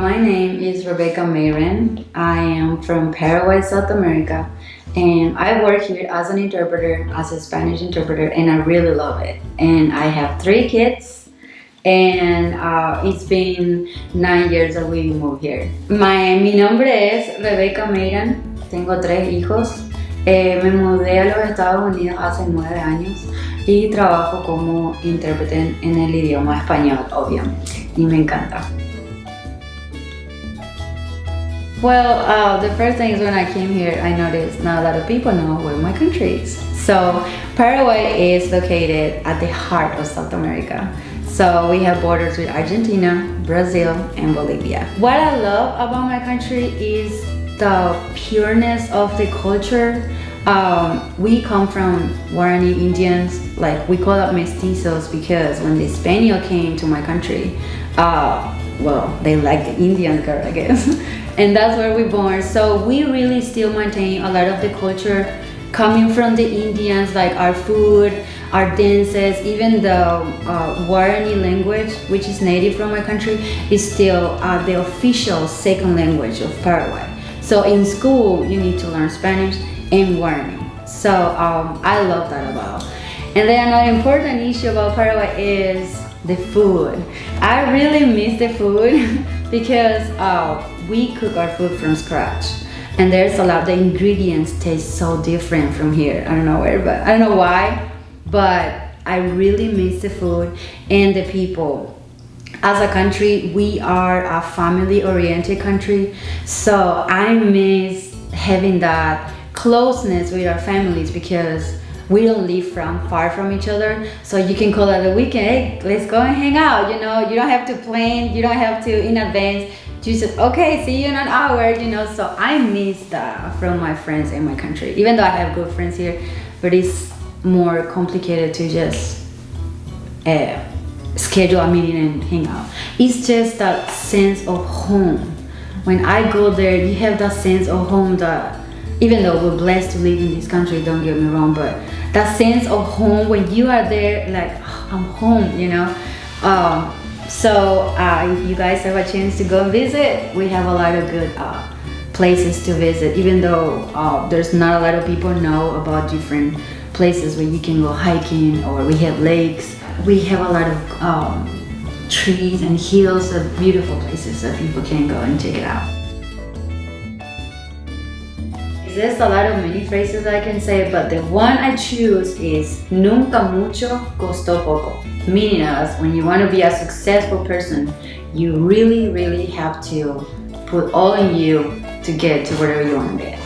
My name is Rebecca Mayren. I am from Paraguay, South America, and I work here as an interpreter, as a Spanish interpreter, and I really love it. And I have 3 kids, and it's been 9 years that we moved here. Mi nombre es Rebecca Mayren, tengo 3 hijos. Me mudé a los Estados Unidos hace 9 años y trabajo como intérprete en el idioma español, obviamente, y me encanta. Well, the first thing is when I came here, I noticed not a lot of people know where my country is. So Paraguay is located at the heart of South America. So we have borders with Argentina, Brazil, and Bolivia. What I love about my country is the pureness of the culture. We come from Guarani Indians, like we call it mestizos because when the Spaniard came to my country, well, they like the Indian girl, I guess. And that's where we're born. So we really still maintain a lot of the culture coming from the Indians, like our food, our dances, even the Guarani language, which is native from my country, is still the official second language of Paraguay. So in school, you need to learn Spanish and Guarani. So I love that about. And then another important issue about Paraguay is the food. I really miss the food because we cook our food from scratch. And there's a lot, the ingredients taste so different from here. I don't know where, but I don't know why, but I really miss the food and the people. As a country, we are a family-oriented country, so I miss having that closeness with our families because we don't live far from each other. So you can call it a weekend, hey, let's go and hang out, you know, you don't have to plan, you don't have to in advance. You just, okay, see you in an hour, you know. So I miss that from my friends in my country, even though I have good friends here, but it's more complicated to just schedule a meeting and hang out. It's just that sense of home. When I go there, you have that sense of home that, even though we're blessed to live in this country, don't get me wrong, but that sense of home when you are there, like, oh, I'm home, you know. So if you guys have a chance to go visit, we have a lot of good places to visit, even though there's not a lot of people know about different places where you can go hiking, or we have lakes. We have a lot of trees and hills, of beautiful places that people can go and check it out. There's a lot of many phrases I can say, but the one I choose is nunca mucho costó poco. Meaning us, when you want to be a successful person, you really have to put all in you to get to wherever you want to get.